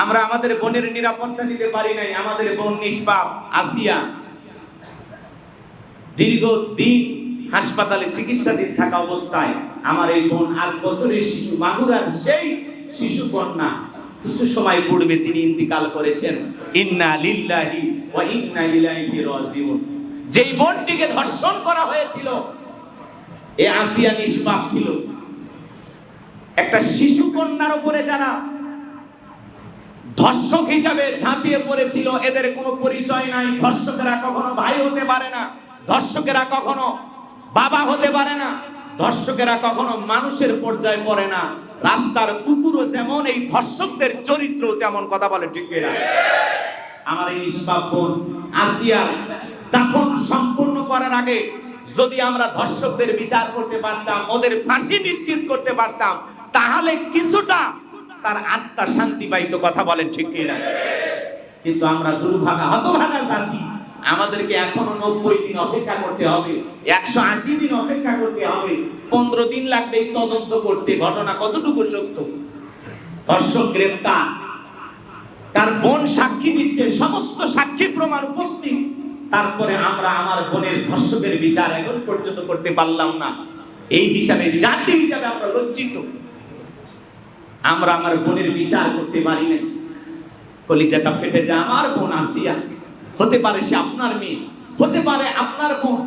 আমরা আমাদের বোনের নিরাপত্তা দিতে পারি নাই। আমাদের বোন নিষ্পাপ আসিয়া দীর্ঘদিন হাসপাতালে চিকিৎসাধীন থাকা অবস্থায় আমার এই বোন 8 বছরের শিশু, মাগুরার সেই শিশু কন্যা, কিছু সময় পূর্বে তিনি ইন্তিকাল করেছেন। ইন্না লিল্লাহি ওয়া ইন্না ইলাইহি রাজিউন। যেই বোনটিকে ধর্ষণ করা হয়েছিল, এই আসিয়া নিষ্পাপ ছিল। একটা শিশু কন্যার উপরে যারা ধর্ষক হিসাবে ঝাঁপিয়ে পড়েছিল, এদের কোনো পরিচয় নাই। ধর্ষকেরা কখনো ভাই হতে পারে না, ধর্ষকেরা কখনো বাবা হতে পারে না, ধর্ষকেরা কখনো মানুষের পর্যায়ে পড়ে না। রাস্তার কুকুরও যেমন, এই ধর্ষকদের চরিত্র তেমন। কথা বলে ঠিক কিনা? আমার এই নিষ্পাপ বোন আসিয়া দাফন সম্পূর্ণ করার আগে যদি আমরা ধর্ষকদের বিচার করতে পারতাম, ওদের ফাঁসি নিশ্চিত করতে পারতাম, তাহলে কিছুটা তার আত্মা শান্তি পাইতো। কথা বলেন ঠিক কিনা? কিন্তু আমরা দুর্ভাগা, হতভাগা জাতি। আমাদেরকে এখনো 90 দিন অপেক্ষা করতে হবে, 180 দিন অপেক্ষা করতে হবে, 15 দিন লাগবে এই তদন্ত করতে ঘটনা কতটুকু সত্য। ধর্ষক গ্রেফতার, তার বোন সাক্ষী দিচ্ছে, সমস্ত সাক্ষী প্রমাণ উপস্থিত, তারপরে আমরা আমার বোনের ধর্ষকের বিচার এখন পর্যন্ত করতে পারলাম না। এই হিসাবে, জাতি হিসাবে আমরা লজ্জিত। আমরা আমার বোনের বিচার করতে পারি না। কলিজাটা ফেটে যায়। আমার বোন আসিয়া, হতে পারে সে আপনার মেয়ে, হতে পারে আপনার বোন।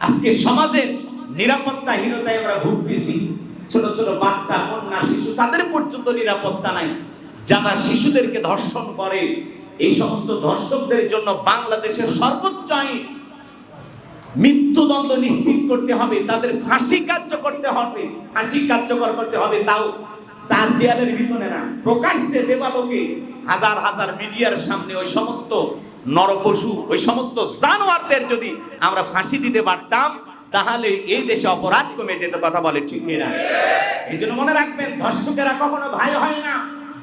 আজকে সমাজের নিরাপত্তাহীনতায় আমরা ভুগতেছি। ছোট ছোট বাচ্চা, কন্যা, শিশু, তাদের পর্যন্ত নিরাপত্তা নাই। যারা শিশুদেরকে ধর্ষণ করে, এই সমস্ত ধর্ষকদের জন্য বাংলাদেশের সর্বোচ্চ আইন মৃত্যুদণ্ড নিশ্চিত করতে হবে, তাদের ফাঁসি কার্যকর করতে হবে। ফাঁসি কার্যকর করতে হবে, তাও 4 দেয়ালের ভিতরে না, প্রকাশ্যে দেবালোকে হাজার হাজার মিডিয়ার সামনে ওই সমস্ত নরপশু, ওই সমস্ত জানোয়ারদের যদি আমরা ফাঁসি দিতে পারতাম, তাহলে এই দেশে অপরাধ কমে যেত। কথা বলে ঠিক কিনা? এই জন্য মনে রাখবেন, ধর্ষকেরা কখনো ভাই হয় না,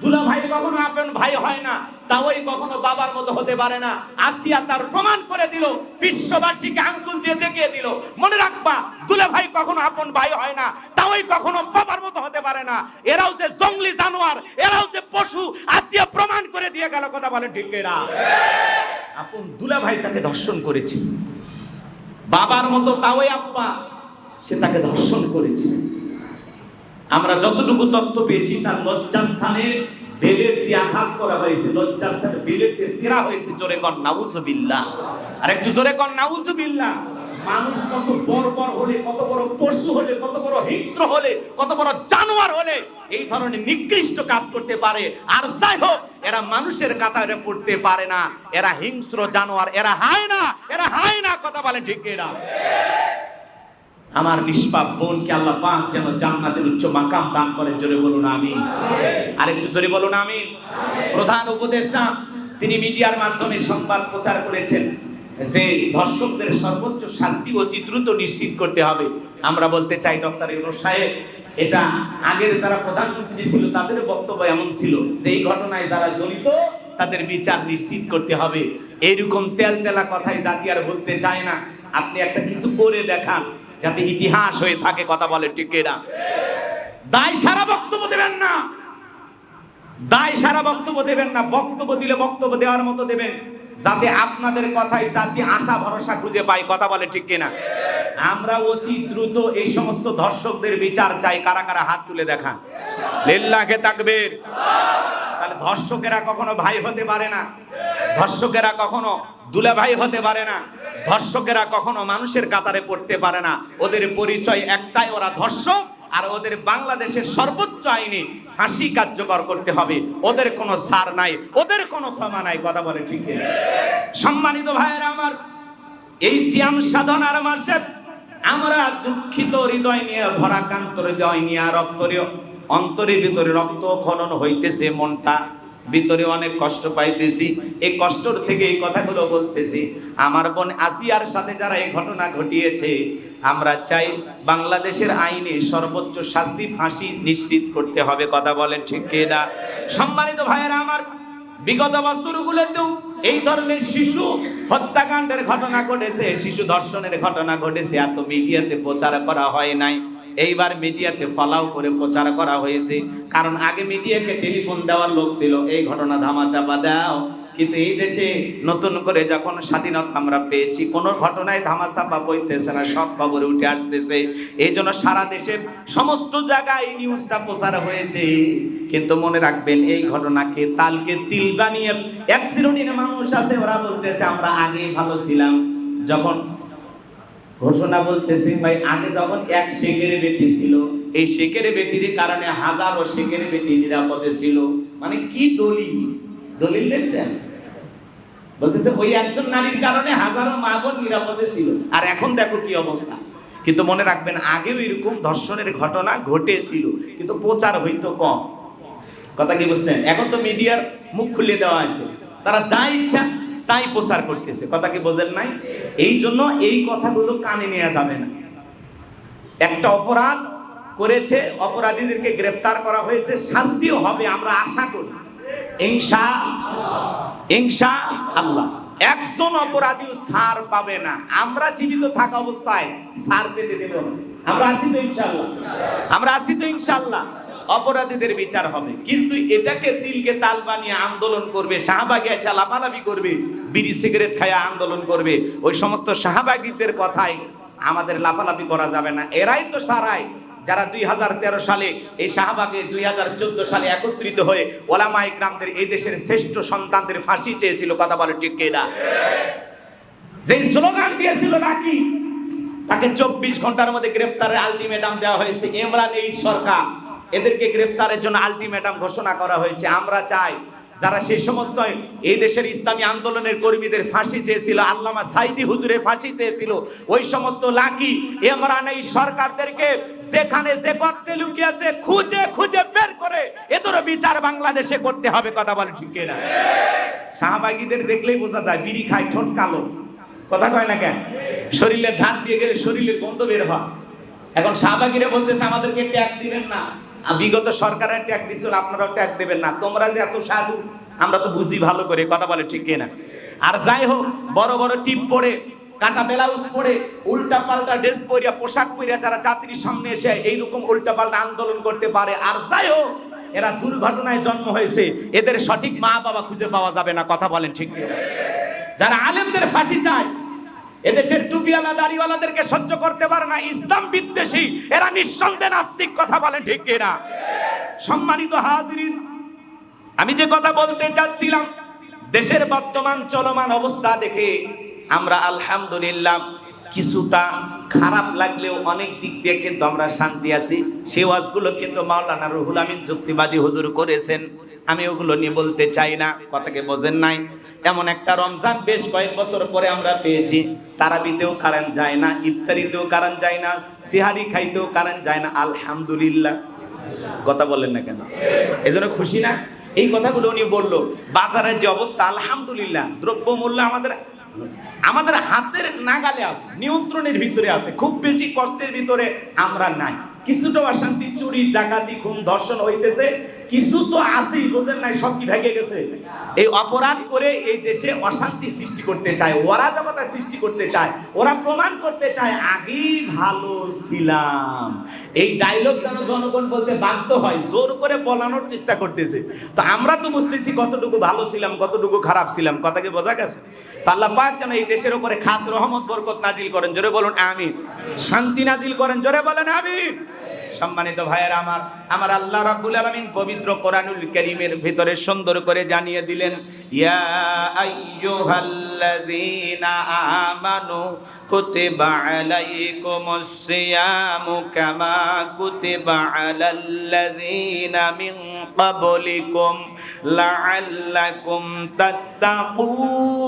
দুলা ভাই কখনো আপন ভাই হয় না, তাওই কখনো বাবার মতো হতে পারে না। আসিয়া তার প্রমাণ করে দিল, বিশ্ববাসীকে আঙ্গুল দিয়ে দেখিয়ে দিল। মনে রাখবা, দুলা ভাই কখনো আপন ভাই হয় না, তাওই কখনো বাবার মতো হতে পারে না। এরাও যে জঙ্গলি জানোয়ার, এরাও যে পশু, আসিয়া প্রমাণ করে দিয়ে গেল। কথা বলে ঠিক কিনা? আপন দুলা ভাই তাকে ধর্ষণ করেছে, বাবার মতো তাওই আব্বা, সে তাকে ধর্ষণ করেছে। আমরা যতটুকু তথ্য পেয়েছি, তার লজ্জাস্থানে বেলেট দিয়ে আঘাত করা হয়েছে, লজ্জাস্থানে বেলেট দিয়ে ছেঁড়া হয়েছে। জোরে কর নাউজুবিল্লাহ, আর একটু জোরে কর নাউজুবিল্লাহ। মানুষ কত বর্বর হলে, কত বড় পশু হলে, কত বড় হিংস্র হলে, কত বড় জানোয়ার হলে এই ধরনের নিকৃষ্ট কাজ করতে পারে। আর যাই হোক, এরা মানুষের কাতারে পড়তে পারে না, এরা হিংস্র জানোয়ার, এরা হায় না, এরা হায় না। কথা বলে ঠিক কিনা? আমার নিষ্পাপ বোনকে আল্লাহ পাক যেন জান্নাতের উচ্চ মাকাম দান করেন। জোরে বলুন আমিন। আরেকটু জোরে বলুন আমিন। প্রধান উপদেষ্টা তিনি মিডিয়ার মাধ্যমে সংবাদ প্রচার করেছেন যে ধর্ষকদের সর্বোচ্চ শাস্তি অতি দ্রুত নিশ্চিত করতে হবে। আমরা বলতে চাই, ডক্টর ইউনূস সাহেব, এটা আগের যারা প্রধানমন্ত্রী ছিল তাদের বক্তব্য এমন ছিল যে এই ঘটনায় যারা জড়িত তাদের বিচার নিশ্চিত করতে হবে। এইরকম তেলতেলা কথাই জাতি আর বলতে চায় না। আপনি একটা কিছু করে দেখান যাতে ইতিহাস হয়ে থাকে। কথা বলে ঠিক কিনা? দায় সারা বক্তব্য দেবেন না, দায় সারা বক্তব্য দেবেন না। বক্তব্য দিলে বক্তব্য দেওয়ার মতো দেবেন, যাতে আপনাদের কথাই জাতি আশা ভরসা খুঁজে পায়। কথা বলে ঠিক কিনা? আমরা অতি দ্রুত এই সমস্ত ধর্ষকদের বিচার চাই। কারা কারা হাত তুলে দেখান? লিল্লাহে তাকবীর। তাহলে ধর্ষকেরা কখনো ভাই হতে পারে না, ধর্ষকেরা কখনো দুলা ভাই হতে পারে না, ধর্ষকেরা কখনো মানুষের কাতারে পড়তে পারে না। ওদের পরিচয় একটাই, ওরা ধর্ষক। আর ওদের বাংলাদেশের সর্বোচ্চ আইনে ফাঁসি কার্যকর করতে হবে। ওদের কোনো ছাড় নাই, ওদের কোনো ক্ষমা নাই। কথা বলে ঠিক কিনা? সম্মানিত ভাইয়েরা আমার, এই সিয়াম সাধনার মাসে আমরা দুঃখিত হৃদয় নিয়ে, ভরাক্রান্ত হৃদয় নিয়ে, রক্তরীয় অন্তরের ভিতরে রক্ত খনন হইতেছে, মনটা ভিতরে অনেক কষ্ট পাইতেছি। এই কষ্টর থেকে এই কথাগুলো বলতেছি। আমার বোন আসিয়ার সাথে যারা এই ঘটনা ঘটিয়েছে, আমরা চাই বাংলাদেশের আইনে সর্বোচ্চ শাস্তি, ফাঁসি নিশ্চিত করতে হবে। কথা বলেন ঠিক কিনা? সম্মানিত ভাইয়েরা আমার, বিগত বছরগুলোতেও এই ধরনের শিশু হত্যাকাণ্ডের ঘটনা ঘটেছে, শিশু ধর্ষণের ঘটনা ঘটেছে। এত মিডিয়াতে প্রচার করা হয় নাই। এইবার মিডিয়াতে ফলাও করে প্রচার করা হয়েছে। কারণ আগে মিডিয়াকে টেলিফোন দেওয়ার লোক ছিল, এই ঘটনা ধামাচাপা দাও। কিন্তু এই দেশে নতুন করে যখন স্বাধীনতা আমরা পেয়েছি, কোনো ঘটনায় ধামাচাপা বইতেছে না, সব খবরে উঠে আসতেছে। এই জন্য সারা দেশের সমস্ত জায়গায় এই নিউজটা প্রচার হয়েছে। কিন্তু মনে রাখবেন, এই ঘটনাকে তালকে তিল বানিয়ে এক শ্রেণীর মানুষ আছে, ওরা বলতেছে আমরা আগেই ভালো ছিলাম। যখন ঘোষণা বলতেছে ভাই, আগে যখন এক শেখের বেটি ছিল, এই শেখের বেটির কারণে হাজারো শেখের বেটি নিরাপদে ছিল। মানে কি দলিল দেখছেন? বলতেছে ওই একজন নারীর কারণে হাজারো মা বোন নিরাপদে ছিল। আর এখন দেখো কি অবস্থা। কিন্তু মনে রাখবেন, আগেও এরকম ধর্ষণের ঘটনা ঘটেছিল, কিন্তু প্রচার হইতো কম। কথা কি বুঝলেন? এখন তো মিডিয়ার মুখ খুলে দেওয়া আছে, তারা যা ইচ্ছা তাই প্রচার করতেছে। কথা কি বোঝেন নাই? এই জন্য এই কথাগুলো কানে নেওয়া যাবে না। একটা অপরাধ করেছে, অপরাধীদেরকে গ্রেফতার করা হয়েছে, শাস্তিও হবে আমরা আশা করি ইনশাআল্লাহ। একজন অপরাধী ছাড় পাবে না। আমরা জীবিত থাকা অবস্থায় ছাড় পেতে দেব না। আমরা আছি তো ইনশাআল্লাহ। অপরাধীদের বিচার হবে। কিন্তু এটাকে দিলকে তাল বানিয়ে আন্দোলন করবে, শাহবাগে এসে লাফালাফি করবে, বিড়ি সিগারেট খায়া আন্দোলন করবে, ওই সমস্ত শাহবাগীদের কথায় আমাদের লাফালাফি করা যাবে না। এরাই তো সারায় যারা 2013 সালে এই শাহবাগে 2014 সালে একত্রিত হয়ে ওলামা ইকরামদের, এই দেশের শ্রেষ্ঠ সন্তানদের ফাঁসি চেয়েছিল। কথা বলে ঠিক কিনা? যে স্লোগান দিয়েছিল নাকি, তাকে 24 ঘন্টার মধ্যে গ্রেফতারের আলটিমেটাম দেওয়া হয়েছে। ইমরান এই সরকার, এদেরকে গ্রেফতারের জন্য আলটিমেটাম ঘোষণা করা হয়েছে। আমরা চাই যারা সেই সমস্ত এই দেশের ইসলামী আন্দোলনের কর্মীদের ফাঁসি চেয়েছিল, আল্লামা সাইদি হুজুরের ফাঁসি চেয়েছিল, ওই সমস্ত লাকি ইমরান এই সরকারদেরকে যেখানে যে গর্তে লুকিয়ে আছে খুঁজে খুঁজে বের করে এদেরও বিচার বাংলাদেশে করতে হবে। কথা বলে ঠিক কিনা? শাহবাগীদের দেখলেই বোঝা যায়, বিড়ি খায়, ঠোঁট কালো, কথা কয় না কেন? শরীরে ধাস দিয়ে গেলে শরীরের গন্ধ বের হয়। এখন শাহবাগীরা বলতেছে আমাদেরকে ট্যাগ দিবেন না। বিগত সরকারের ট্যাগ দিছিল, আপনারাও ট্যাগ দেবেন না। তোমরা যে এত সাধু আমরা তো বুঝি ভালো করে। কথা বলে ঠিক কিনা? আর যাই হোক, বড় বড় টিপ পরে, কাটা ব্লাউজ পরে, উল্টা পাল্টা ড্রেস পরিয়া, পোশাক পরিয়া যারা জাতির সামনে এসে এইরকম উল্টা পাল্টা আন্দোলন করতে পারে, আর যাই হোক এরা দুর্ঘটনায় জন্ম হয়েছে, এদের সঠিক মা বাবা খুঁজে পাওয়া যাবে না। কথা বলেন ঠিক কিনা? যারা আলেমদের ফাঁসি চায়, এদেশের টুপিওয়ালা দাড়িওয়ালাদেরকে সহ্য করতে পারে না, ইসলাম বিদ্বেষী, এরা নিঃসন্দেহে নাস্তিক। কথা বলেন ঠিক কিনা? সম্মানিত হাজিরিন, আমি যে কথা বলতে চাচ্ছিলাম, দেশের বর্তমান চলমান অবস্থা দেখে আমরা আলহামদুলিল্লাহ কিছুটা খারাপ লাগলেও অনেক দিক দিয়ে কিন্তু আমরা শান্তি আছি। সেই ওয়াজগুলো কিন্তু মাওলানা রুহুল আমিন যুক্তিবাদী হুজুর করেছেন, আমি ওগুলো নিয়ে বলতে চাই না। কথাকে বোঝেন নাই? এমন একটা রমজান বেশ কয়েক বছর পরে আমরা পেয়েছি, তারাবিতেও কারেন্ট যায় না, ইফতারিতেও কারেন্ট যায় না, সিহারি খাইতেও কারেন্ট যায় না। আলহামদুলিল্লাহ। কথা বললেন না কেন? এজন্য খুশি না? এই কথাগুলো উনি বললো। বাজারের যে অবস্থা, আলহামদুলিল্লাহ, দ্রব্যমূল্য আমাদের হাতের নাগালে আছে, নিয়ন্ত্রণের ভিতরে আছে। খুব বেশি কষ্টের ভিতরে আমরা নাই। কিছুটা অশান্তি, চুরি, ডাকাতি, খুন, ধর্ষণ হইতেছে, কিছু তো আছেই, বোঝেন নাই? সব কি ভেঙে গেছে? এই অপরাধ করে এই দেশে অশান্তি সৃষ্টি করতে চায়, অরাজকতা সৃষ্টি করতে চায়, ওরা প্রমাণ করতে চায় আগেই ভালো ছিলাম। এই ডায়লগ যেন জনগণ বলতে বাধ্য হয়, জোর করে বলানোর চেষ্টা করতেছে। তো আমরা তো বুঝতেছি কতটুকু ভালো ছিলাম, কতটুকু খারাপ ছিলাম। কথা কি বোঝা গেছে? আল্লাহ পাক যেন এই দেশের উপরে খাস রহমত বরকত নাজিল করেন। জোরে বলুন আমিন। শান্তি নাজিল করেন। জোরে বলেন আমিন। সম্মানিত ভাইয়েরা আমার আল্লাহ রাব্বুল আলামিন পবিত্র কোরআনুল কারীমের ভিতরে সুন্দর করে জানিয়ে দিলেন, ইয়া আইয়ুহাল্লাযীনা আমানু কুতিবা আলাইকুমুস সিয়ামু কামা কুতিবা আলাল্লাযীনা মিন ক্বাবলিকুম লাআল্লাকুম তাত্তাকুন।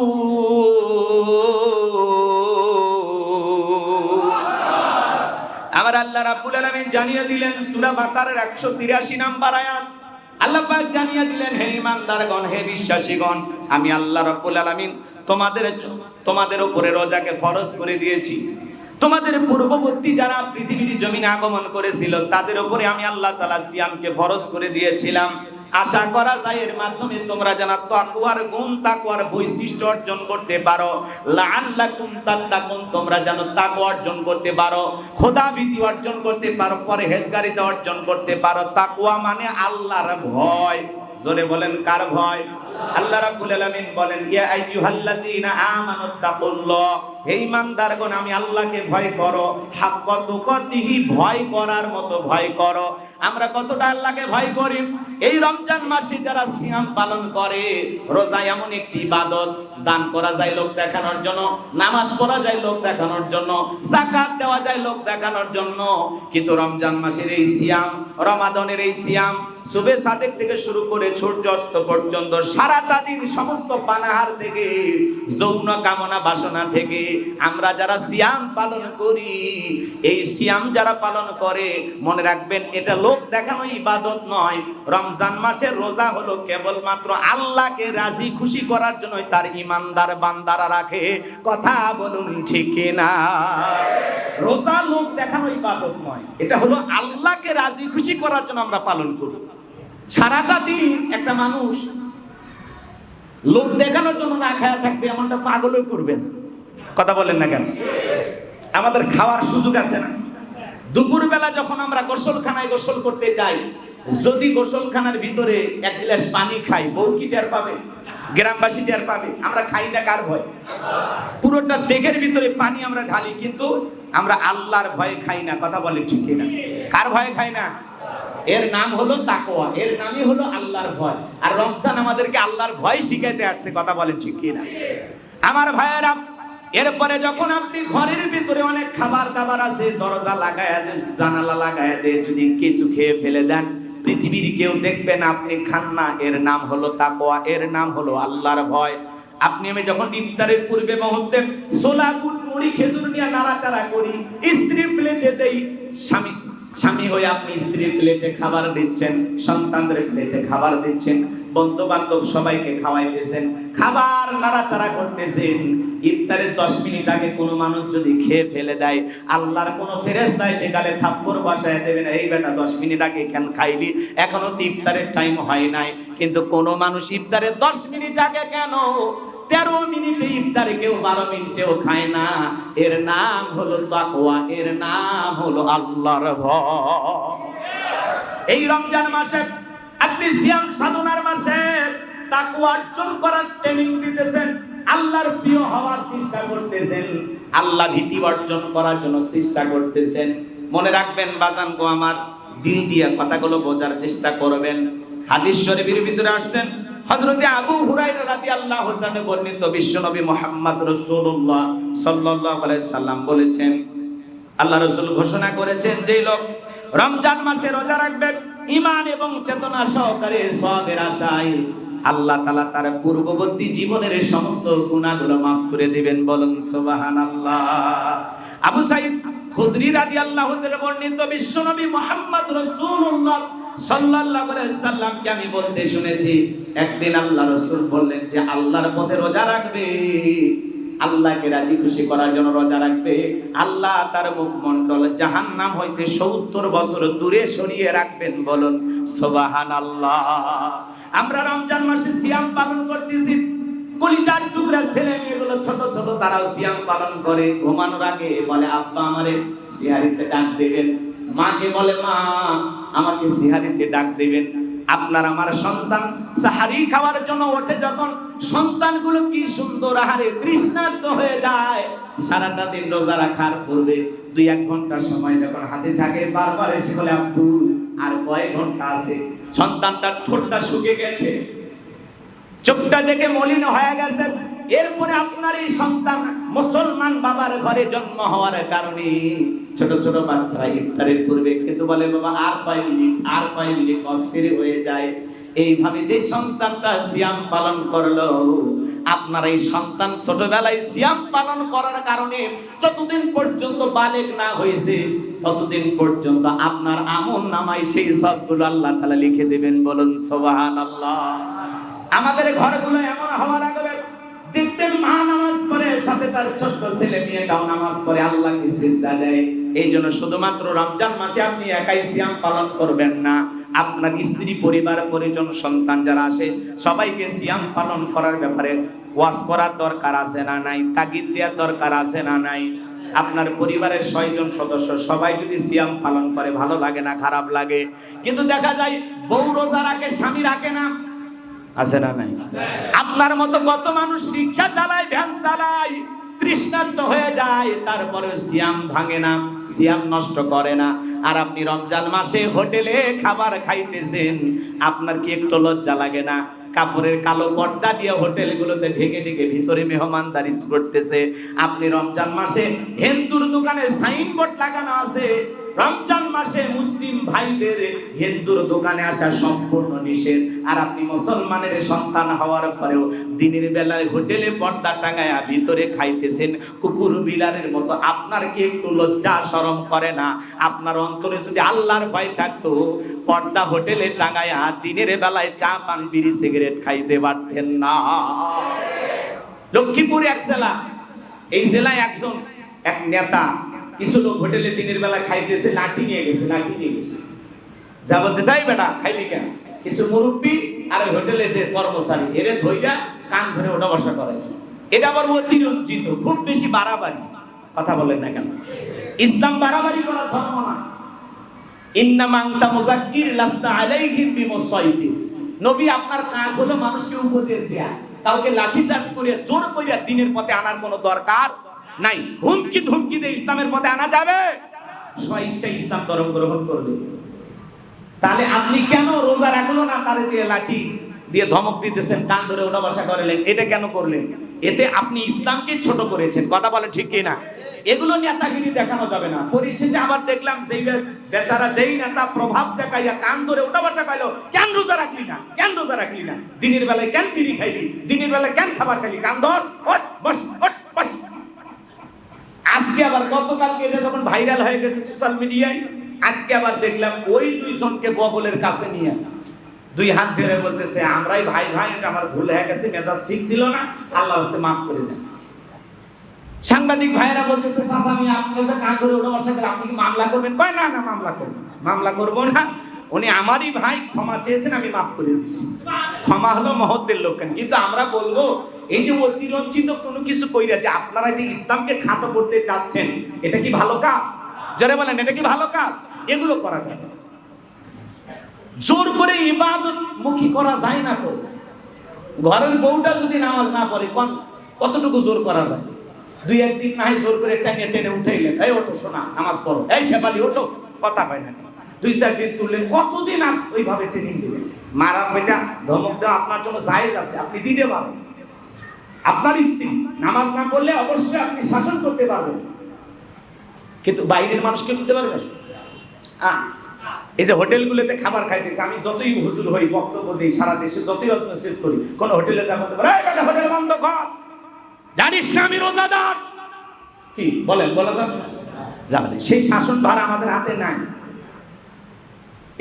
আমার আল্লাহ রাব্বুল আলামিন জানিয়ে দিলেন, সূরা বাকারার 183 নাম্বার আয়াত, আল্লাহ পাক জানিয়ে দিলেন, হে ঈমানদারগণ, হে বিশ্বাসীগণ, আমি আল্লাহ রাব্বুল আলামিন তোমাদের উপরে রোজাকে ফরজ করে দিয়েছি। তোমাদের পূর্ববর্তী যারা পৃথিবীর জমিনে আগমন করেছিল তাদের উপরে আমি আল্লাহ তাআলা সিয়ামকে ফরজ করে দিয়েছিলাম। আশা করা যায় এর মাধ্যমে তোমরা যেন তাকওয়ার গুণ, তাকওয়ার বৈশিষ্ট্য অর্জন করতে পারো। লাআল্লাকুম তাত্তাকুন, তোমরা যেন তাকওয়া অর্জন করতে পারো, খোদাভীতি অর্জন করতে পারো, পরহেজগারিতা অর্জন করতে পারো। তাকওয়া মানে আল্লাহর ভয়। জোরে বলেন কার ভয়? আল্লাহ রাব্বুল আলামিন বলেন, ইয়া আইয়ুহাল্লাযীনা আমানুত্তাকুল্লাহ, হে ঈমানদারগণ আমি আল্লাহকে ভয় করো, হাক্কা তুকাতিহি, ভয় করার মতো ভয় করো। আমরা কতটা আল্লাহকে ভয় করি? এই রমজান মাসে যারা সিয়াম পালন করে, রোজা এমন একটি ইবাদত, দান করা যায় লোক দেখানোর জন্য, নামাজ পড়া যায় লোক দেখানোর জন্য, যাকাত দেওয়া যায় লোক দেখানোর জন্য, কিন্তু রমজান মাসের এই সিয়াম, রমাদানের এই সিয়াম, সুবে সাদেক থেকে শুরু করে সূর্যাস্ত পর্যন্ত সারাটা দিন সমস্ত পানাহার থেকে, যৌন কামনা বাসনা থেকে আমরা যারা সিয়াম পালন করি, এই সিয়াম যারা পালন করে, মনে রাখবেন এটা লোক দেখানো ইবাদত নয়। রমজান মাসের রোজা হলো কেবলমাত্র আল্লাহকে রাজি খুশি করার জন্য তার ইমানদার বান্দারা রাখে। কথা বলুন ঠিক না? রোজা লোক দেখানো ইবাদত নয়, এটা হলো আল্লাহকে রাজি খুশি করার জন্য আমরা পালন করি। সারাটা দিন একটা মানুষ লোক দেখানোর জন্য না খায়া থাকবে, এমনটা পাগলও করবেন। কথা বলেন না কেন? আমাদের খাওয়ার সুযোগ আছে না? দুপুরবেলা যখন আমরা গোসলখানায় গোসল করতে যাই, যদি গোসলখানার ভিতরে এক গ্লাস পানি খাই, বউ কি টের পাবে? গ্রামবাসী টের পাবে। আমরা খাই না কার ভয়? পুরোটা দেহের ভিতরে পানি আমরা ঢালি, কিন্তু আমরা আল্লাহর ভয়ে খাই না। কথা বলেন ঠিক কিনা? কার ভয়ে খাই না? এর নাম হলো তাকওয়া, এর নামই হলো আল্লাহর ভয়। আর রমজান আমাদেরকে আল্লাহর ভয় শিখাইতে আসছে। কথা বলেন ঠিক কিনা? আমার ভাইয়েরা, এরপরে যখন আপনি ঘরের ভিতরে অনেক খাবার দাবার আছে, দরজা লাগায়া দেন, জানালা লাগায়া দেন, যদি কিছু খেয়ে ফেলে দেন, পৃথিবীর কেউ দেখবে না, আপনি খান না, এর নাম হলো তাকওয়া, এর নাম হলো আল্লাহর ভয়। আপনি আমি যখন ইফতারের পূর্বে মুহূর্তে ছোলা বুট মুড়ি খেজুর নিয়ে নাড়াচাড়া করি, স্ত্রী প্লেটে দেই, স্বামী হয়ে আপনি স্ত্রীর প্লেটে খাবার দিচ্ছেন, সন্তানদের প্লেটে খাবার দিচ্ছেন, বন্ধু বান্ধব সবাইকে খাওয়াইতেছেন, খাবার নাড়াচাড়া করতেছেন। ইফতারের 10 মিনিট আগে কোনো মানুষ যদি খেয়ে ফেলে দেয়, আল্লাহর কোনো ফেরেশতা সেকালে থাপ্পড় বসায় দেবে না, এই বেটা 10 মিনিট আগে কেন খাইলি, এখনো তো ইফতারের টাইম হয় নাই। কিন্তু কোনো মানুষ ইফতারের 10 মিনিট আগে কেন, 13 মিনিটে ইফতারে, কেউ 12 মিনিটেও খায় না। এর নাম হলো তাকওয়া, এর নাম হলো আল্লাহর ভয়। এই রমজান মাসে আপনি সিয়াম সাধনার মাসে তাকওয়া অর্জন করার ট্রেনিং দিতেছেন, আল্লাহর প্রিয় হওয়ার চেষ্টা করতেছেন, আল্লাহ ভীতি অর্জন করার জন্য চেষ্টা করতেছেন। মনে রাখবেন বাজান গো আমার, দিল দিয়ে কথাগুলো বোঝার চেষ্টা করবেন। হাদিস শরীফের ভিতরে আসছেন, হযরতে আবু হুরায়রা রাদিয়াল্লাহু তাআলা বর্ণিত, বিশ্বনবী মুহাম্মদ রাসূলুল্লাহ সাল্লাল্লাহু আলাইহি সাল্লাম বলেছেন, আল্লাহ রাসূল ঘোষণা করেছেন, যেই লোক রমজান মাসে রোজা রাখবে ঈমান এবং চেতনা সহকারে সওয়াবের আশায়, আল্লাহ তাআলা তার পূর্ববর্তী জীবনের সমস্ত গুনাহগুলো maaf করে দিবেন। বলুন সুবহানাল্লাহ। আবু সাঈদ খুদরি রাদিয়াল্লাহু তাআলা বর্ণিত, বিশ্বনবী মুহাম্মদ রাসূলুল্লাহ সাল্লাল্লাহু আলাইহি সাল্লামকে আমি বলতে শুনেছি, একদিন আল্লাহ রাসূল বললেন যে আল্লাহর পথে রোজা রাখবে, আল্লাহকে রাজি খুশি করার জন্য রোজা রাখবে, আল্লাহ তার মুখমণ্ডল জাহান্নাম হইতে 70 বছর দূরে সরিয়ে রাখবেন। বলুন সুবহানাল্লাহ। আমরা রমজান মাসে সিয়াম পালন করতেছি, কলিজার টুকরা ছেলে মেয়েগুলো ছোট ছোট, তারাও সিয়াম পালন করে। ঘুমানোর আগে বলে আব্বা আমারে সিহারিতে ডাক দেবেন, মাকে বলে মা আমাকে সিহারিতে ডাক দেবেন। আপনার আমার সন্তান সাহারি খাওয়ার জন্য ওঠে যখন, সন্তানগুলো কি সুন্দর আহারে তৃষ্ণার্ত হয়ে যায়। সারাটা দিন রোজা রাখার পূর্বে 2-1 ঘন্টা সময় যখন হাতে থাকে, বারবার এসে বলে আব্বু আর কয়েক ঘন্টা আছে। সন্তানটার ঠোঁটটা শুকিয়ে গেছে, চোখটা দেখে মলিন হয়ে গেছে। এরপরে আপনার এই সন্তান মুসলমান বাবার ঘরে জন্ম হওয়ার কারণে ছোট ছোট বাচ্চারা ইফতারের পূর্বে কিন্তু বলে বাবা আর কয় মিনিট অস্থির হয়ে যায়। এইভাবে যে সন্তানটা সিয়াম পালন করলো, আপনার এই সন্তান ছোটবেলায় সিয়াম পালন করার কারণে যতদিন পর্যন্ত বালেগ না হয়েছে, ততদিন পর্যন্ত আপনার আমল নামায় সেই সবগুলো আল্লাহ তাআলা লিখে দেবেন। বলুন সুবহানাল্লাহ। আমাদের ঘরগুলো এমন হওয়া লাগবে, দেখবেন মা নামাজ পড়ে, সাথে তার ছোট্ট ছেলে মেয়েটাও নামাজ পড়ে, আল্লাহকে সিজদা দেয়। এই জন্য শুধুমাত্র রমজান মাসে আপনি একাই সিয়াম পালন করবেন না, আপনার স্ত্রী, পরিবার, পরিজন, সন্তান যারা আসে সবাইকে সিয়াম পালন করার ব্যাপারে ওয়াজ করার দরকার আছে না নাই? তাগিদ দেওয়ার দরকার আছে না নাই? আপনার পরিবারের 6 জন সদস্য সবাই যদি সিয়াম পালন করে ভালো লাগে না খারাপ লাগে? কিন্তু দেখা যায় বউ রোজা রাখে, স্বামী রাখে না, আছে না নাই? আপনার মতো কত মানুষ রিকশা চালায়, ভ্যান চালায়, তৃষ্ণার্ত হয়ে যায়, তারপরে সিয়াম ভাঙে না, সিয়াম নষ্ট করে না। আর আপনি রমজান মাসে হোটেলে খাবার খাইতেছেন, আপনার কি একটু লজ্জা লাগে না? কাপড়ের কালো পর্দা দিয়ে হোটেলগুলোতে ঢেকে ঢেকে ভিতরে মেহমানদারি করতেছে। আপনি রমজান মাসে হিন্দুর দোকানে সাইনবোর্ড লাগানো আছে, রমজান মাসে মুসলিম ভাইদের হিন্দুর দোকানে আসা সম্পূর্ণ নিষেধ। আর আপনি মুসলমানের সন্তান হওয়ার পরেও দিনের বেলায় হোটেলে পর্দা টাঙায়া ভিতরে খাইতেছেন কুকুর বিলারের মতো। আপনার কি একটু লজ্জা শরম করে না? আপনার অন্তরে যদি আল্লাহর ভয় থাকতো, পর্দা হোটেলে টাঙায়া দিনের বেলায় চা পান বিড়ি সিগারেট খাইতে পারতেন না। লক্ষ্মীপুর এক জেলা, এই জেলায় এক নেতা কিছু লোক হোটেলে দিনের বেলা খাইতেছে, লাঠি নিয়ে গেছে। যা বলতে চাই, বেটা খাইলি কেন? কিছু মুরব্বী আর ওই হোটেলে যে কর্মচারী এরে ধইরা কান ধরে ওটা বসা করাইছে। এটা আবার অতিরঞ্জিত, খুব বেশি বাড়াবাড়ি। কথা বলেন না কেন? ইসলাম বাড়াবাড়ি করার ধর্ম না। ইন্নামা আনতা মুযাক্কির লাস্তা আলাইহিম বিমুসাইতির। নবী আপনার কাজ হলো মানুষকে উপদেশ দেয়া, কাউকে লাঠিচার্জ করে জোর করে দিনের পথে আনার কোনো দরকার নাই। হুমকি ধুমকি দিয়ে ইসলামের পথে আনা যাবে? স্বইচ্ছা ইসলাম ধর্ম গ্রহণ করবে। তাহলে আপনি কেন রোজা রাখলো না, তারে দিয়ে লাঠি দিয়ে ধমক দিতেছেন, কান ধরে ওঠা বসা করলেন? এটা কেন করলেন? এতে আপনি ইসলামকে ছোট করেছেন। কথা বলেন ঠিক কি না? এগুলো নেতাগিরি দেখানো যাবে না। পরিশেষে আবার দেখলাম যেই বেচারা, যেই নেতা প্রভাব দেখাইয়া কান ধরে ওঠা বসা পাইলো, কেন রোজা রাখলি না, কেন রোজা রাখলি না, দিনের বেলায় কেন বিড়ি খাইলি, দিনের বেলায় কেন খাবার খাইলি, কান ধর, ওঠ বস, ওঠ বস। আজকে আবার গতকালকে এটা যখন ভাইরাল হয়ে গেছে সোশ্যাল মিডিয়ায়, আজকে আবার দেখলাম ওই দুইজনকে বগলের কাছে নিয়ে দুই হাত ধরে বলতেছে, আমরাই ভাই ভাই, এটা আমার ভুল হয়ে গেছে, মেজাজ ঠিক ছিল না, আল্লাহ হচ্ছে মাফ করে দেন। সাংবাদিক ভাইরা বলতেছে, চাচা আমি আপনি যে কান ধরে ওটা বসা করে আপনি কি মামলা করবেন? কয় না না, মামলা করবো না, উনি আমারই ভাই, ক্ষমা চেয়েছেন, আমি মাফ করে দিচ্ছি। ক্ষমা হলো মহৎদের লক্ষণ। কিন্তু আমরা বলবো, এই যে অতিরঞ্জিত কোনো কিছু কইরা যে আপনারা যে ইসলামকে খাটো করতে চাচ্ছেন, এটা কি ভালো কাজ? যারা বলেন এটা কি ভালো কাজ? এগুলো করা যায় না। জোর করে ইবাদত মুখী করা যায় না। তো ঘরের বউটা যদি নামাজ না পড়ে, কতটুকু জোর করা যায়? দুই একদিন নাই জোর করে টেনে টেনে উঠাইলেন, এই ওঠো শোনা নামাজ পড়ো, এই শেফালি ওঠো, কথা পায় না। 2-4 দিন তুললেন, কতদিন আর ওইভাবে ট্রেনিং দিবেন? মারা পেটা ধমক দেওয়া আপনার জন্য জায়েজ আছে, আপনি দিতে পারেন। আপনার স্ত্রী নামাজ না পড়লে অবশ্যই আপনি শাসন করতে পারবেন, কিন্তু বাইরের মানুষকে দিতে পারবেন। এই যে হোটেলগুলোতে খাবার খাইতেছে, আমি যতই হুজুর হই, বক্তব্য দিই, সারা দেশে যতই নসিহত করি, কোন হোটেলে যা বলতে পারে, এই হোটেল বন্ধ কর, জানিস না আমি রোজাদার, কি বলেন? বলা যাবে না। সেই শাসন ভার আমাদের হাতে নাই।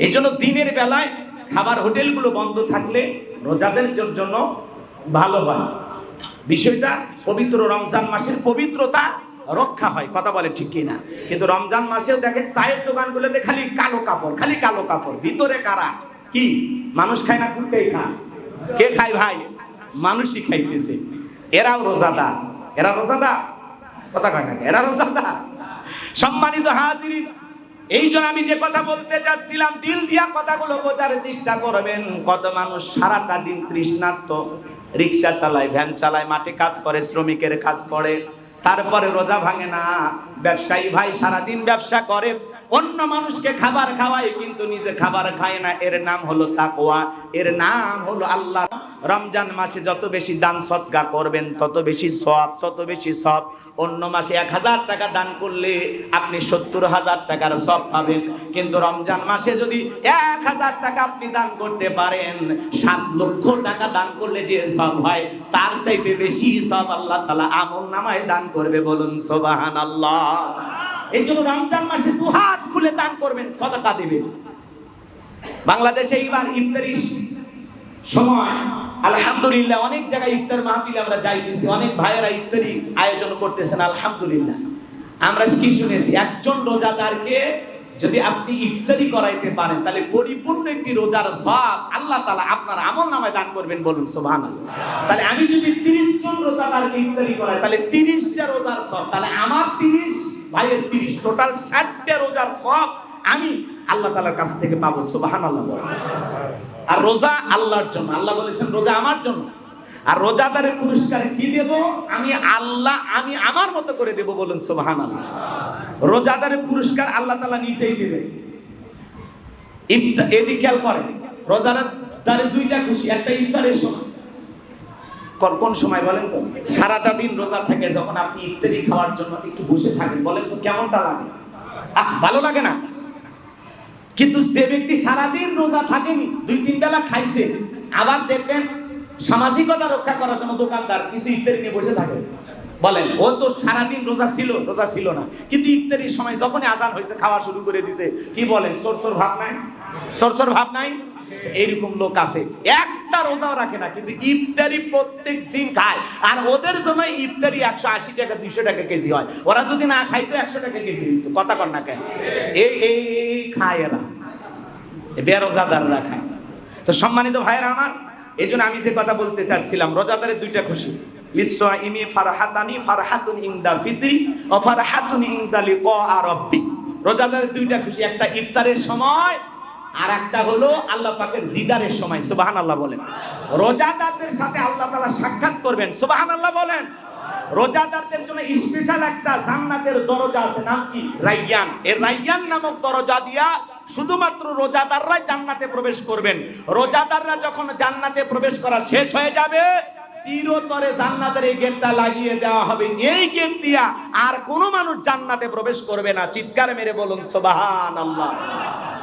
এই জন্য দিনের বেলায় খাবার হোটেলগুলো বন্ধ থাকলে রোজাদের জন্য ভালো হয়। বিষয়টা পবিত্র রমজান মাসের পবিত্রতা রক্ষা হয়। কথা বলে ঠিক কি না? কিন্তু রমজান মাসেও দেখেন চায়ের দোকানগুলোতে খালি কালো কাপড়, ভিতরে কারা কি মানুষ খায় না? কুত্তেই খায়। কে খায় ভাই? মানুষই খাইতেছে। এরাও রোজাদার, কথা কয় না, এরা রোজাদার। সম্মানিত হাজিরিন, এই জন্য আমি যে কথা বলতে চাচ্ছিলাম, দিল দিয়া কথাগুলো বোঝার চেষ্টা করবেন। কত মানুষ সারাটা দিন তৃষ্ণার্ত, রিক্সা চালায়, ভ্যান চালায়, মাঠে কাজ করে, শ্রমিকের কাজ করে, তারপরে রোজা ভাঙে না। ব্যবসায়ী ভাই সারাদিন ব্যবসা করে, অন্য মানুষকে খাবার খাওয়ায়, কিন্তু নিজে খাবার খায় না। এর নাম হলো তাকওয়া, এর নাম হলো আল্লাহ। রমজান মাসে যত বেশি দান সদকা করবেন তত বেশি সওয়াব। অন্য মাসে 1000 টাকা দান করলে আপনি 70,000 টাকার সওয়াব পাবেন, কিন্তু রমজান মাসে যদি 1000 টাকা আপনি দান করতে পারেন, 7 লক্ষ টাকা দান করলে যে সওয়াব হয়, তার চাইতে বেশি সওয়াব আল্লাহ তাআলা আমলনামায় দান করবে। বলুন সুবহানাল্লাহ। এই জন্য রমজান মাসে দুহাত খুলে দান করবেন, সাদাকা দিবেন। বাংলাদেশে এইবার ইফতারির সময় আলহামদুলিল্লাহ অনেক জায়গায় ইফতার মাহফিলে আমরা যাইতেছি, অনেক ভাইয়েরা ইফতারি আয়োজন করতেছেন। আলহামদুলিল্লাহ আমরা কি শুনেছি, একজন রোজাদারকে যদি আপনি ইফতারি করাইতে পারেন তাহলে পরিপূর্ণ একটি রোজার সওয়াব আল্লাহ তাআলা আপনার আমলনামায় দান করবেন, বলুন সুবহানাল্লাহ। তাহলে আমি যদি 30 জন রোজাদারকে ইফতারি করাই তাহলে 30টা রোজার সওয়াব, তাহলে আমার 30 ভাইয়ের 30, টোটাল 60টা রোজার সওয়াব আমি আল্লাহ তাআলার কাছ থেকে পাবো, সুবহানাল্লাহ। আর রোজা আল্লাহর জন্য, আল্লাহ বলেছেন রোজা আমার জন্য। আর রোজাদারের পুরস্কার কি দেব? আমি আল্লাহ, আমি আমার মতো করে দেব, বলুন সুবহানাল্লাহ। রোজাদারের পুরস্কার আল্লাহ তাআলা নিজেই দেবেন। এদিকে খেয়াল করেন, রোজাদারের দুইটা খুশি, একটা ইফতারের সময়। কোন সময় বলেন তো? সারাটা দিন রোজা থেকে যখন আপনি ইফতারি খাওয়ার জন্য একটু বসে থাকেন, বলেন তো কেমনটা লাগে? ভালো লাগে না? কিন্তু যে ব্যক্তি সারাদিন রোজা থাকেনি, 2-3 বেলা খাইছে, আবার দেখবেন সামাজিকতা রক্ষা করার জন্য দোকানদার কিছু ইফতারি নিয়ে বসে থাকে, বলেন ও তো সারাদিন রোজা ছিল না, কিন্তু ইফতারির সময় যখনই আজান হয়েছে খাওয়া শুরু করে দিয়েছে, কি বলেন? চোর ভাব নাই? এইরকম লোক আছে, একটা রোজাও রাখে না কিন্তু ইফতারি প্রত্যেক দিন খায়। আর ওদের জন্য ইফতারি 180 টাকা 200 টাকা কেজি হয়। ওরা যদি না খাইতো 100 টাকা কেজি হইতো। কথা কর না কেন? এই খায় এরা, বেরোজাদাররা খায়। তো সম্মানিত ভাইয়েরা আমার, এই জন্য আমি যে কথা বলতে চাচ্ছিলাম, রোজাদারের দুইটা খুশি। লিসসাইমি ফারহাতুন ইনদা ফিতরি ওয়া ফারহাতুন ইনদা লিকা রাব্বি। রোজাদারের দুইটা খুশি, একটা ইফতারের সময় আর একটা হলো আল্লাহ পাকের দিদারের সময়, সুবহানাল্লাহ বলেন। রোজাদারদের সাথে আল্লাহ তাআলা সাক্ষাৎ করবেন, সুবহানাল্লাহ বলেন। রোজাদারদের জন্য স্পেশাল একটা জান্নাতের দরজা আছে, নাম কি? রাইয়ান। এই রাইয়ান নামক দরজা দিয়া শুধুমাত্র রোজাদাররাই জান্নাতে প্রবেশ করবেন। রোজাদাররা যখন জান্নাতে প্রবেশ করা শেষ হয়ে যাবে, চিরতরে জান্নাতের এই গেটটা লাগিয়ে দেওয়া হবে। এই গেট দিয়া আর কোনো মানুষ জান্নাতে প্রবেশ করবে না। চিৎকার মেরে বলুন সুবহানাল্লাহ।